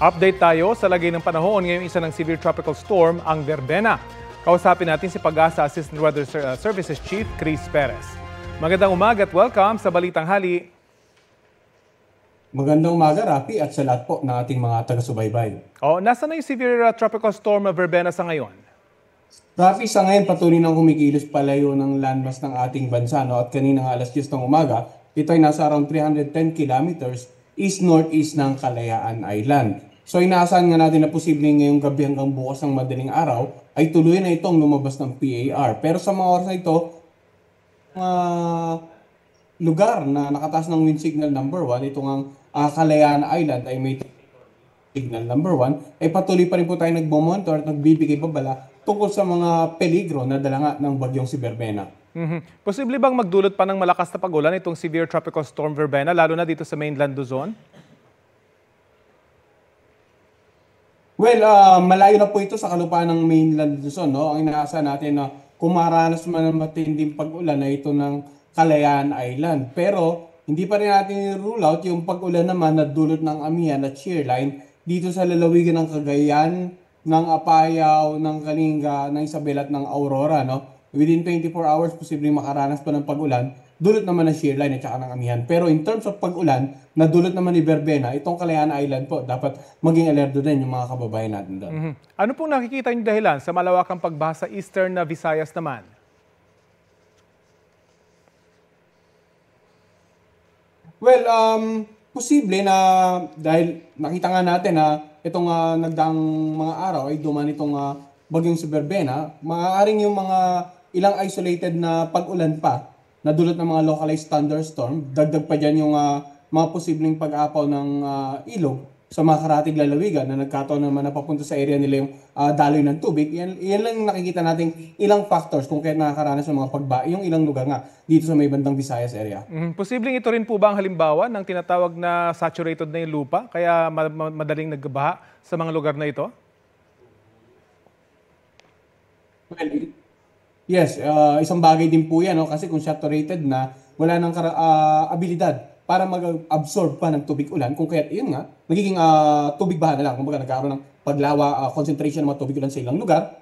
Update tayo sa lagay ng panahon ngayong isa ng severe tropical storm, ang Verbena. Kausapin natin si Pag-asa Assistant Weather Services Chief Chris Perez. Magandang umaga at welcome sa Balitang Hali. Magandang umaga, Rafi, at sa lahat po ng ating mga taga-subaybay. Nasa na yung severe tropical storm Verbena sa ngayon? Rafi, sa ngayon patuloy nang kumikilos palayo ng landmass ng ating bansa. At kanina alas 10 ng umaga, ito ay nasa around 310 kilometers east-northeast ng Kalayaan Island. So inaasahan nga natin na posibleng ngayong gabi hanggang bukas ng madaling araw ay tuloy na itong lumabas ng PAR. Pero sa mga oras na ito, lugar na nakataas ng wind signal number 1, itong ang Kalayaan Island ay may signal number 1, ay patuloy pa rin po tayo nagmomonitor at nagbibigay babala tungkol sa mga peligro na dala nga ng bagyong si Verbena. Posible bang magdulot pa ng malakas na pag-ulan itong severe tropical storm Verbena, lalo na dito sa mainland Luzon? Well, malayo na po ito sa kalupaan ng mainland Luzon. Ang inaasahan natin na kumaranas man ng matinding pag-ulan na ito ng Kalayaan Island. Pero hindi pa rin natin rule out yung pag-ulan naman na dulot ng Amihan at Shearline dito sa lalawigan ng Cagayan, ng Apayao, ng Kalinga, ng Isabela at ng Aurora. Within 24 hours, posibleng makaranas pa ng pag-ulan. Dulot naman ng Shearline at saka ng Amihan. Pero in terms of pag-ulan, na dulot naman ni Verbena, itong Kalayaan Island po, dapat maging alerto din yung mga kababayan natin doon. Ano pong nakikita niyo dahilan sa malawakang pagbaha sa eastern na Visayas naman? Well, posible na dahil nakita nga natin na itong nagdaang mga araw ay duman itong bagyong si Verbena, maaaring yung mga ilang isolated na pag-ulan pa na dulot ng mga localized thunderstorm, dagdag pa dyan yung mga posibleng pag-apaw ng ilog sa mga karatig lalawigan na nagkataon naman na papunta sa area nila yung daloy ng tubig. Yan lang nakikita natin ilang factors kung kaya nakakaranas ng mga pagbaha, yung ilang lugar nga dito sa may bandang Visayas area. Posibleng ito rin po ba ang halimbawa ng tinatawag na saturated na yung lupa, kaya madaling nagbaha sa mga lugar na ito? Well, yes, isang bagay din po yan, kasi kung saturated na, wala nang abilidad para mag-absorb pa ng tubig ulan. Kung kaya yun nga, nagiging tubig baha na lang. Kung baga nagkaroon ng paglawa, concentration ng mga tubig ulan sa ilang lugar.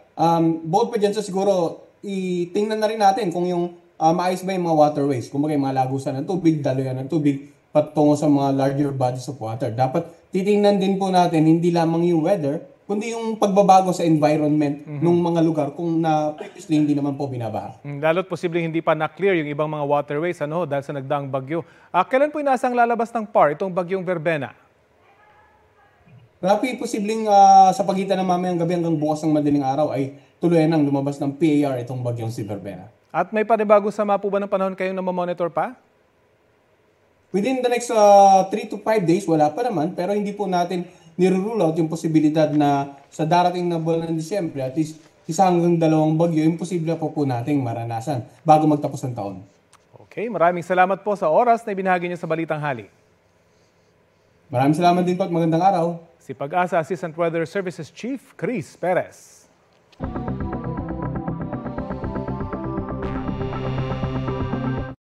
Bukod pa dyan sa siguro, itingnan na rin natin kung yung maayos ba yung mga waterways. Kung baga yung mga lagusan ng tubig, daloyan ng tubig, patungo sa mga larger bodies of water. Dapat titingnan din po natin, hindi lamang yung weather, kundi yung pagbabago sa environment ng mga lugar kung na previously hindi naman po binabaha. Lalo't posibleng hindi pa na-clear yung ibang mga waterways dahil sa nagdaang bagyo. Kailan po inaasang lalabas ng PAR itong bagyong Verbena? Rapi, posibleng sa pagitan ng mamayang gabi hanggang bukas ng madaling araw ay tuluyan nang lumabas ng PAR itong bagyong si Verbena. At may panibago sama po ba ng panahon kayong namamonitor pa? Within the next 3 to 5 days, wala pa naman, pero hindi po natin nirule out yung posibilidad na sa darating na buwan ng Disyembre, at least isa hanggang 2 bagyo, imposible po nating maranasan bago magtapos ng taon. Okay, maraming salamat po sa oras na ibinahagi niyo sa Balitang Hali. Maraming salamat din po at magandang araw. Si Pag-asa Assistant Weather Services Chief Chris Perez.